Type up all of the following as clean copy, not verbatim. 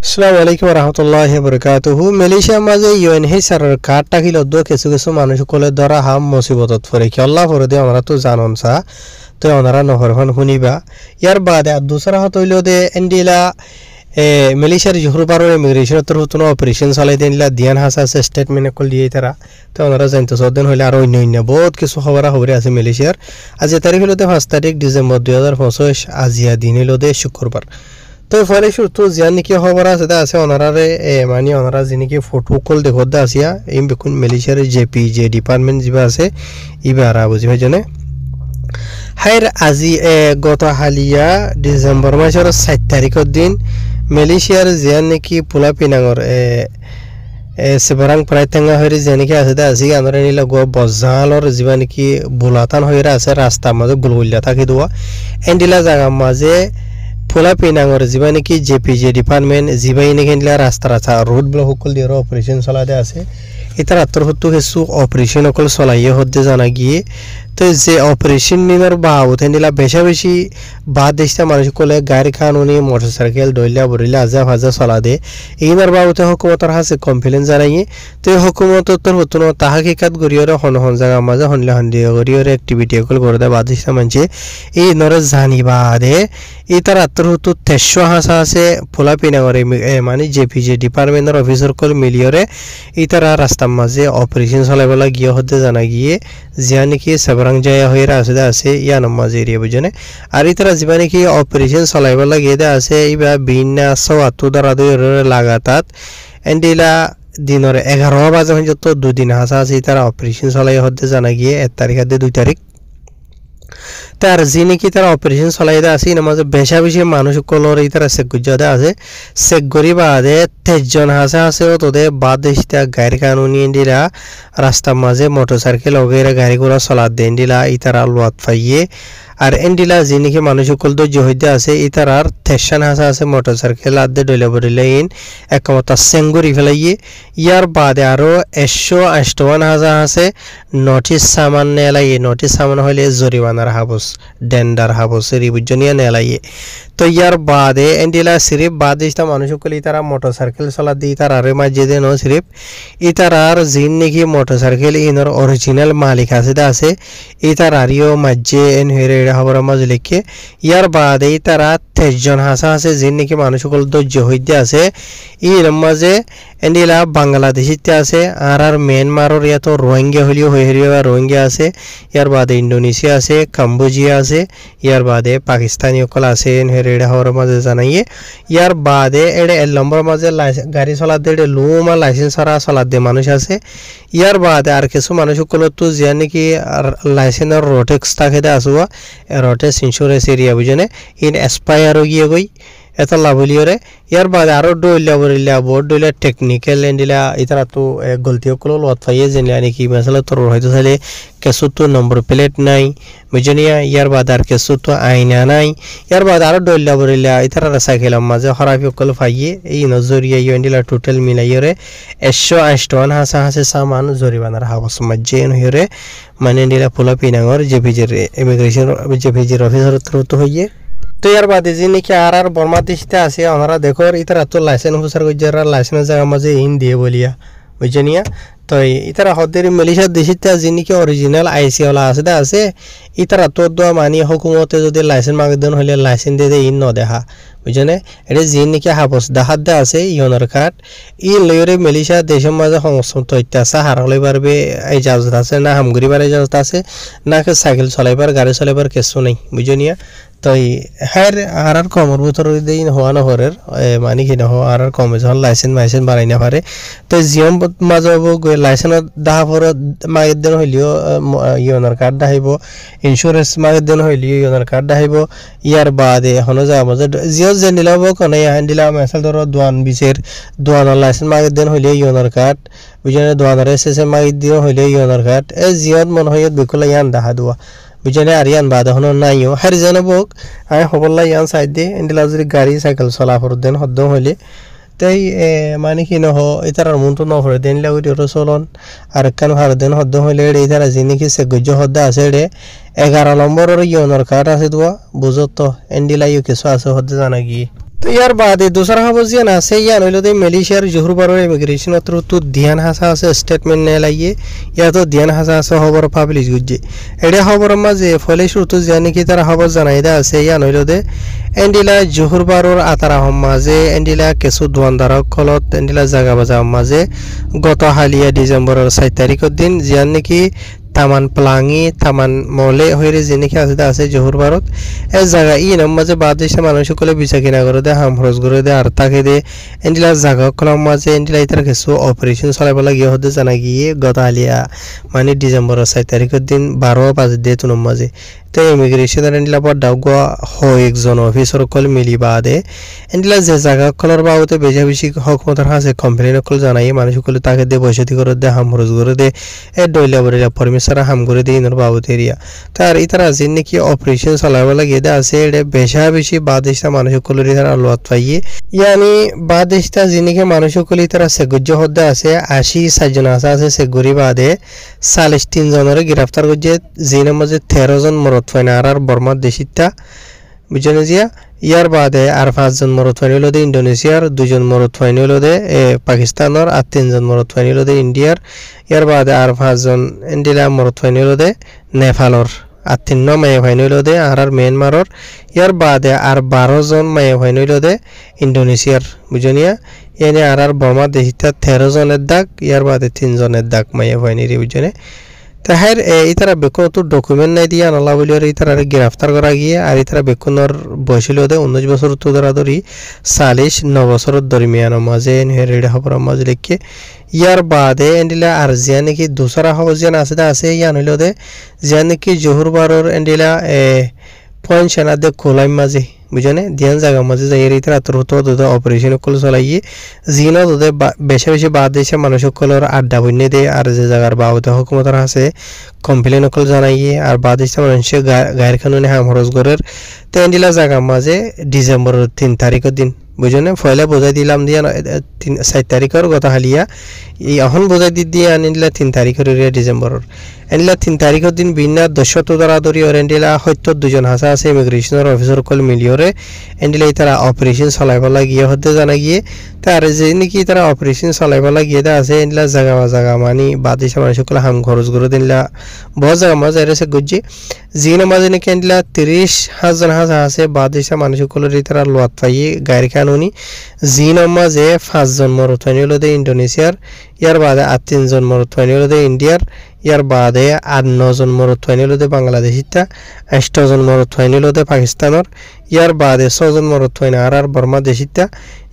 আসসালামু আলাইকুম রহমতুল্লাহি বরকাতুহু মালয়েশিয়া মাঝে ইউএনএইচআর কার্ড টাকিল দো কিছু কিছু মানুষ কলে ধরা হাম মুসিবতত পড়ে কি আল্লাহ করে দে আমরা তো জানন সা তো আমরা নহরখন শুনিবা ইয়ার বাদে আর দুসরা হত হইল দে এন্ডিলা মালয়েশিয়ার জহুর পারো ইমিগ্রেশন তোর হতন অপারেশন চালাই দেনলা দিয়ান হাসা আছে স্টেটমেন্ট কল দিয়ে তারা তো আমরা জানতে সদন হইলে আর অন্য বহুত কিছু খবর আছে মালয়েশিয়ার আজ তারিখ হলো 5 তারিখ ডিসেম্বর 2025 আজিয়া দিন হলো দে শুক্রবার তো ফলে শুরু জিয়ান নাকি খবর আছে তা আছে অনারারে মানে অনারা যিনিকি ফটো কল দেখো দা আসিয়া এই বেকুন মালয়েশিয়ার জেপিজে ডিপার্টমেন্ট যিবা আছে ইবারা বুঝিবা জনে হাইর আজি গত হালিয়া ডিসেম্বর মাসের 7 তারিখের দিন মালয়েশিয়ার জিয়ান নাকি পোলা পিনাঙর সেবরাং প্রায় তেঙ্গা হয়ে যেনিকি আছে তা আসি আমরা নিলা গো বজালর যিবা নাকি বুলাতান হয়ে আছে রাস্তা মাঝে গুলগুলিয়া থাকি দেওয়া এন্ডিলা জায়গা মাঝে পোলা পিনাঙর যিবা নাকি জেপিজে ডিপার্টমেন্ট যিবাই নাকি রাস্তা রাস্তা রোড ব্লক সকল দিয়ে অপারেশন চলাতে আছে এটা রাত্র হতো কিছু অপারেশন অকল চলাইয়ে হতে জানা গিয়ে তো যে অপারেশন নিনার বাবদ নিলা বেশা বেশি বাদ দেশটা মানুষ কলে গাড়ি কানুনি মোটরসাইকেল ডইলা বরিলা আজা ভাজা চলা দে এইনার বাবদে হুকুমতর হাসে কমপ্লেন জানাইয়ে তো হুকুমত তোর হতো না তাহাকিকাত গরিয়রে হন হন জায়গা মাঝে হনলে হন দিয়ে গরিয়রে অ্যাক্টিভিটি অকল করে দেয় বাদ দেশটা মানছে এই নরে জানিবা দে এটা রাত্র হতো 300 হাসা আছে পোলা পিনাঙরে মানে জেপিজে ডিপার্টমেন্টের অফিসার কল মিলিয়রে ইতারা রাস্তার মাঝে অপারেশন চলাইবেলা গিয়ে হতে জানা গিয়ে জিয়া নাকি সেবরাং জায়গা হয়ে আছে ইয়ান মাঝে এরিয়া বুঝনে আর ইতারা যিবা নাকি অপারেশন চলাইবেলা গিয়ে আছে এইবা বিনা সওয়াতু দ্বারা লাগাতার এন্ডিলা দিনের 11 বাজে পর্যন্ত 2 দিন হাসা আছে ইতারা অপারেশন চলাই হতে জানা গিয়ে 1 তারিখ 2 তারিখ তার যিনিকি তারা অপারেশন চলাইতে আছে মাঝে বেশা বেশি মানুষ কলর তারা চেক গুজাতে আছে চেক করি বাদে 23 জন হাসা আছে তোদের বাদ দেশটা গাড়ি কানুনি দিলা রাস্তার মাঝে মোটরসাইকেল ওগেরা গাড়ি ঘোড়া চলা দেন দিলা ইতারা লোয়াত পাইয়ে আর এন্ডিলা যিনিকি মানুষ সকল ধৈর্য হইতে আছে ইতারার 13 হাসা আছে মোটরসাইকেল আদে ডইলা বরিলাইন একমতা সেঙ্গুরি ফেলাইয়ে ইয়ার বাদে আরো 158 হাসা আছে নোটিশ সামান নেলাইয়ে নোটিশ সামান হইলে জরিমানার হাবস ডেন্ডার হাবস রিবুজনিয়া নেলাইয়ে তো ইয়ার বাদে এন্ডিলা সিরিফ বাদ দিস্তা মানুষ সকল ইতারা মোটরসাইকেল চলা দি তার আরে মাঝে দেন সিরিফ ইতারার জিন নাকি মোটরসাইকেল ইনর অরিজিনাল মালিক আছে ইতার আরিও মাঝে এন হেরে খবর মাঝে লিখে ইয়ার বাদে তারা 23 জন হাসা আছে যিনি নাকি মানুষ সকল ধৈর্য হইতে আছে ইর মাঝে এন্ডিলা বাংলাদেশিতে আছে আর মিয়ানমারের ইয়াতো রোহিঙ্গা হলিও হইরিয়া রোহিঙ্গা আছে ইয়ার বাদে ইন্দোনেশিয়া আছে কম্বোডিয়া আছে ইয়ার বাদে পাকিস্তানি সকল আছে এন হেরে খবর মাঝে জানাইয়ে ইয়ার বাদে এডে এল নম্বর মাঝে গাড়ি চলাতে এডে লোমা লাইসেন্স ছাড়া চলাতে মানুষ আছে ইয়ার বাদে আর কিছু মানুষ সকল তো জিয়া নাকি লাইসেন্সের রোটেক্স থাকে আসুয়া রোটেক্স ইন্স্যুরেন্স এরিয়া বুঝনে ইন এক্সপায়ার গিয়ে গই এত লাভলিয়রে ইয়ার বাদে আরো ডইলা বরিলা বোর্ড ডইলা টেকনিক্যাল এন্ডিলা ইতারা তো গলতি কল লত পাইয়ে জেনিয়া নাকি মাসালা তোর হয়তো তাহলে কেসু তো নম্বর প্লেট নাই বুঝনিয়া ইয়ার বাদে আর কেসু তো আইনা নাই ইয়ার বাদে আরো ডইলা বরিলা ইতারা সাইকেল মাঝে খরাফি কল পাইয়ে এই নজরিয়া এন্ডিলা টোটাল মিলাইয়রে 158 হাসা হাসে সামান জরিমানার হাবস মাঝে হইরে মানে এন্ডিলা পোলা পিনাঙর জেপিজের ইমিগ্রেশন জেপিজের অফিসার তো হইয়ে তো ইয়ার বাদে যে নাকি আর বর্মা দেশতে আছে আমরা দেখো ইতারা তো লাইসেন্স হুসার গজার লাইসেন্স জায়গা মাঝে ইন দিয়ে বলিয়া বুঝনিয়া তো ইতারা হদের মালয়েশিয়ার দেশিতে যে নাকি অরিজিনাল আইসি ওলা আছে ইতারা তো দোয়া মানি হুকুমতে যদি লাইসেন্স মাগদেন হলে লাইসেন্স দিয়ে ইন ন দেখা বুঝনে এটা যে নাকি হাবস দাহাত দা আছে ইয়নের কার্ড ই লয়রে মালয়েশিয়া দেশের মাঝে সমস্ত তথ্য আছে হারালে পারবে এই ইজাজত আছে না হামগুড়িবার ইজাজত আছে না সাইকেল চলাইবার গাড়ি চলাইবার কিছু নেই বুঝনিয়া তো হ্যার আর কমর ভিতর দিন হওয়া নহরের মানে কি নহ আর কমে যখন লাইসেন্স বাড়াই না পারে তো জিয়ম মাঝে লাইসেন্স দাহা পর মাগের দিন হইলেও ইয়নের কার্ড দাহিব ইন্স্যুরেন্স মাগের দিন হইলেও ইয়নের কার্ড দাহিব ইয়ার বাদে এখনো যাওয়া মাঝে জিও যে নিলাব কোনো ইহান দিলাম মেসাল ধরো দোয়ান বিচের দোয়ানের লাইসেন্স মাগের দিন হইলেও ইয়নের কার্ড বুঝলে দোয়ানের এসএসএ মাগের দিন হইলেও ইয়নের কার্ড এই জিয়ত মনে হয় বিকুল ইয়ান দাহা দেওয়া বুঝনে আর ইয়ান বাদে হনো নাইও হারি জানো বোক আমি হবল্লা ইয়ান সাইড দিয়ে এন্ডিলা যদি গাড়ি সাইকেল চলা ফর দেন হদ্দম হইলে তাই মানে কি নহ ইতারার মন তো নহরে দেন লাগি চলন আর কান ভার দেন হদ্দম হইলে ইতারা জিনিকি সে গজ্জ হদ্দা আছে রে 11 নম্বরের ইয়নের কার্ড আছে তো বুঝত তো এন্ডিলা ইউ কিছু আছে হদ্দা জানা গিয়ে তো ইয়ার বাদে দোসরা খবর জিয়ান আছে ইয়ান হইল দে মালয়েশিয়ার জোহরবারের ইমিগ্রেশন তো ধ্যান হাসা আছে স্টেটমেন্ট নে লাগিয়ে ইয়া তো ধ্যান হাসা আছে খবর পাবলিশ গুজে এটা খবর মাঝে ফলে শুরু জানি কি তারা খবর জানাই দা আছে ইয়ান হইল দে এন্ডিলা জোহরবারের আতারা মাঝে এন্ডিলা কেসু দোয়ানদারক কলত এন্ডিলা জায়গা বাজা মাঝে গত হালিয়া ডিসেম্বরের 7 তারিখের দিন জিয়ান নাকি তামান প্লাঙি তামান মলে হইরে যেনেকি আছে জোহরবারত এ জায়গা ই নাম মাঝে বাদেশে মানুষ সকলে বিচা কিনা করে দে হাম খরচ করে দে আর তাকে দে এন্ডিলা জায়গা কলম মাঝে এন্ডিলা ইতার কিছু অপারেশন চলাইব লাগিয়ে হতে জানা গিয়ে গত আলিয়া মানে ডিসেম্বরের 7 তারিখের দিন 12 দে তুনম মাঝে তো ইমিগ্রেশন এন্ডিলা পর ডাউগা হয় একজন অফিসার কল মিলি বাদে এন্ডিলা যে জায়গা কলর বাবতে বেশি হকমতার হাসে কমপ্লেন কল জানাই মানুষ সকলে তাকে দে বসতি করে দে হাম খরচ করে দে এ ডইলা বরিলা সারা হাম করে দিই নর বাবুত এরিয়া তার ইতারা যে নাকি অপারেশন চালাবা লাগে দে আছে এডে বেশি বাদেশটা মানুষ সকলের ইতারা আলোয়াত পাইয়ে ইয়ানি বাদেশটা যে নাকি মানুষ সকলে ইতারা সেগুজ্জ হদ্দে আছে 80 জন আছে সেগুরি বাদে 43 জনের গ্রেফতার করছে জিনের মাঝে 13 জন মরত ফাইনা আর বর্মার দেশিতা বুঝছেন জিয়া ইয়ার বাদে আর 5 জন মরত ফাইন হলো দে ইন্দোনেশিয়ার 2 জন মরত ফাইন হলো দে পাকিস্তানের আর 3 জন মরত ফাইন হলো দে ইন্ডিয়ার ইয়ার বাদে আর 5 জন ইন্ডিয়া মরত ফাইন হলো দে নেপালর আর 3 মায়ে ফাইন হলো দে আর মিয়ানমারর ইয়ার বাদে আর 12 জন মায়ে ফাইন হলো দে ইন্দোনেশিয়ার বুঝনিয়া এনে আর বর্মা দেশিতা 13 জনের দাগ ইয়ার বাদে 3 জনের দাগ মায়ে ফাইন রে বুঝনে তাহের ইতারা বেকুন তো ডকুমেন্ট নাই দিয়া আল্লাহ বলি আর ইতারা গ্রেফতার করা গিয়ে আর ইতারা বেকুনর বয়স হলো দে 19 বছর তো ধরা ধরি 49 বছরের দরমিয়ান মাঝে হেরেডে খবর মাঝে লিখে ইয়ার বাদে এন্ডিলা আর জিয়া নাকি দোসরা খবর জিয়ান আছে ইয়ান হইল দে জিয়া নাকি জোহরবারের এন্ডিলা পয়েন্ট সেনা দে কোলাই মাঝে বুঝনে ধ্যান জায়গা মাঝে যাই ইতারা তো অপারেশন কল চলাইয়ে জিনা তো বেশি বাদেশে মানুষ সকলের আড্ডা বন্যে দে আর যে জায়গার বাবতে হুকুমতার আছে কমপ্লেন কল জানাইয়ে আর বাদেশে মানুষের গায়ের কানুনে হাম খরচ করার তো এন্ডিলা জায়গা মাঝে ডিসেম্বরের 3 তারিখের দিন বুঝনে ফয়লা বোঝাই দিলাম দিয়া 7 তারিখের গত হালিয়া এই এখন বোঝাই দিয়ে আনিলা 3 তারিখের ডিসেম্বরের এন্ডিলা 3 তারিখের দিন বিনা 10 দরাদরি আর এন্ডিলা 72 জন হাসা আছে ইমিগ্রেশনের অফিসার কল মিলিয়রে এন্ডিলা তারা অপারেশন চালাইব লাগিয়ে হতে জানা গিয়ে তার যে নাকি তারা অপারেশন চালাইব লাগিয়ে দা আছে এন্ডিলা জায়গা মানে বাদেশে মানুষ সকলে হাম খরচ করে দিনলা বহু জায়গা মাঝে এসে গুজি জিনা মাঝে নাকি এন্ডিলা 30,000 জন হাসা আছে বাদেশে মানুষ সকলের তারা লোয়াত পাইয়ে গায়ের কানুনি জিনা মাঝে 5 জন মরত ফাইন হলো দে ইন্দোনেশিয়ার ইয়ার বাদে আর 3 জন মরত ফাইন হলো দে ইন্ডিয়ার ইয়ার বাদে আর 9 জন মরত ফাইন হলো দে বাংলাদেশিতা 8 জন মরত ফাইন হলো দে পাকিস্তানের ইয়ার বাদে 6 জন মরত ফাইন আর বর্মা দেশিতা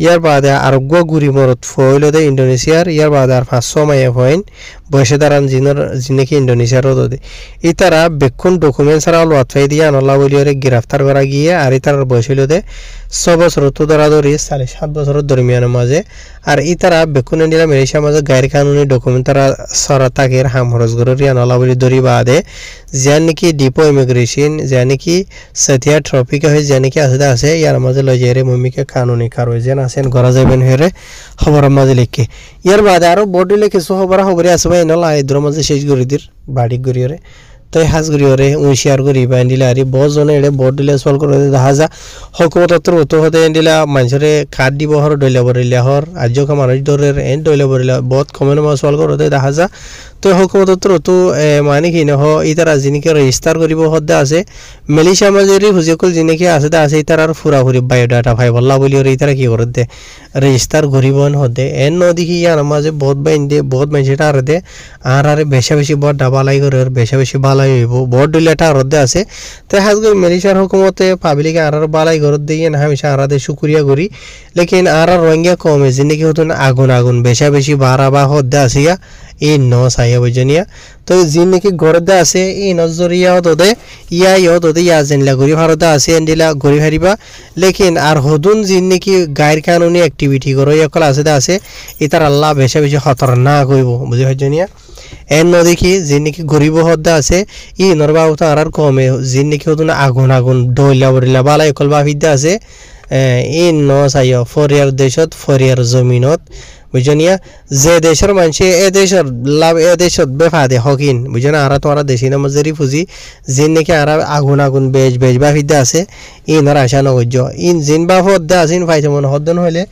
ইয়ার বাদে আর গুরি মরত হলো দে ইন্দোনেশিয়ার ইয়ার বাদে আর 500 মায়ে ফাইন বয়সে দাঁড়ান জিনেকি ইন্দোনেশিয়ারও দে ইতারা বেকুন ডকুমেন্ট ছাড়া লোয়াত ফাই দিয়ে আনল্লা বলিয়ারে গ্রেফতার করা গিয়ে আর ইতার বয়স হলো দে 6 বছর তো ধরি 7.5 বছরের দরমিয়ানের মাঝে আর ইতারা বেকুন ইন্ডিয়া মালয়েশিয়া মাঝে গায়ের কানুনি ডকুমেন্ট তারা সরা তাকের হাম খরচ করে আনল্লা বলি ধরি বাদে যা নাকি ডিপো ইমিগ্রেশন যা নাকি সাথিয়া ট্রপিকা হয়ে যা নাকি আছে ইয়ার মাঝে লই যায় রে মমিকে কানুনি কারো যেন আছেন ঘরা যাবেন হেরে খবরের মাঝে লিখে ইয়ার বাদে আরো বড় দিলে কিছু খবরে আছে ভাই নলা ইদ্র মাঝে শেষ করে দির বাড়ি গরিয়রে তো হাজ গরিয়রে শেয়ার করি বা এন্ডিলা আরি বহুত জনে এড়ে বড় দিলে সলভ করে দেখা যা হকুমতত্র তো হতে এন্ডিলা মানুষরে কাট দিব হর ডইলা বরিলা হর আজকা মানুষ দরের এন্ড ডইলা বরিলা বহুত কমন মা সলভ করে দেখা যা তো হকুমতত্র তো মানে কি নহ ইতারা জিনিকে রেজিস্টার করিব হদ্দে আছে মালয়েশিয়া মাঝেরি হুজিকল জিনিকে আছে ইতার আর ফুরাফুরি বায়োডাটা ভাই বল্লা বলি আর ইতারা কি করে দে রেজিস্টার করিবন হদ্দে এন নদিকে ইয়ার মাঝে বহুত বাইন দে বহুত মানুষটা আর দে আর বেশি বড় ডাবালাই করে বেশি বালাই হইব বড় ডুলেটা আর দে আছে তো হাজ গই মালয়েশিয়ার হুকুমতে পাবলিকে আর বালাই করে দিয়ে না হামেশা আর দে শুকরিয়া করি লেকিন আর রোহিঙ্গা কমে জিনিকে হতন আগুন বেশি বাড়া বা হদ্দে আসিয়া এই ন সাইয়া বুঝনিয়া তো জিন নাকি গরদা আছে এই নজরিয়া হতদে ইয়া জেনলা গরি ভারদা আছে এন্ডিলা গরি হারিবা লেকিন আর হদুন জিন নাকি গায়ের কানুনি অ্যাক্টিভিটি করো ইয়াকল আছে ইতার আল্লাহ বেশি খতরনাক হইব বুঝি ভাইজনিয়া এন নদেখি জিন নাকি গরিব হদ্দা আছে ই নরবা উতা আর কমে জিন নাকি হদুন আগুন ডইলা বরিলা বালা একল বা ফিদ্দা আছে এই ন সাইয়া ফরিয়ার দেশত ফরিয়ার জমিনত বুঝনিয়া যে দেশের মানুষে এ দেশের লাভ এ দেশত বেফাদে হকিন বুঝনা আরা তোরা দেশি নাম জেরি ফুজি জিন নাকি আরা আগুন আগুন বেজ বেজ বা ফিদা আছে ইনর আশা নগজ্য ইন জিন বা ফদ্দা আসিন ফাইতে মন হদ্দন হইলে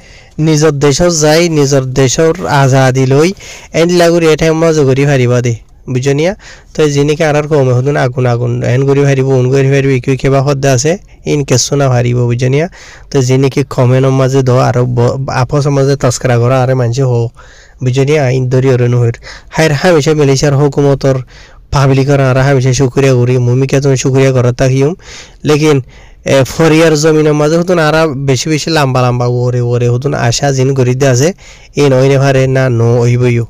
নিজর দেশত যাই নিজর দেশর আজাদি লই এন লাগুরি এটাই মজা করি ফারিবা দে বুঝনিয়া তো জিনিকে আর কমে হদুন আগুন আগুন এন করি ফারিব উন করি ফারিব ইকু কেবা হদ্দা আছে ইন কেসো না ফারিব বুঝনিয়া তো জিনিকে কমেন মাঝে দ আর আপস মাঝে তস্করা করা আর মানছে হো বুঝনিয়া আইন দরি অরণ হইর হাইর হামেশা মালয়েশিয়ার হুকুমতর পাবলিকর আর হামেশা শুকরিয়া করি মুমিকে তুমি শুকরিয়া করা তাকিউম লেকিন ফরিয়ার জমিনের মাঝে হতুন আর বেশি বেশি লম্বা লম্বা ওরে ওরে হতুন আশা জিন গরিদে আছে এই নয় নেভারে না নো হইবইও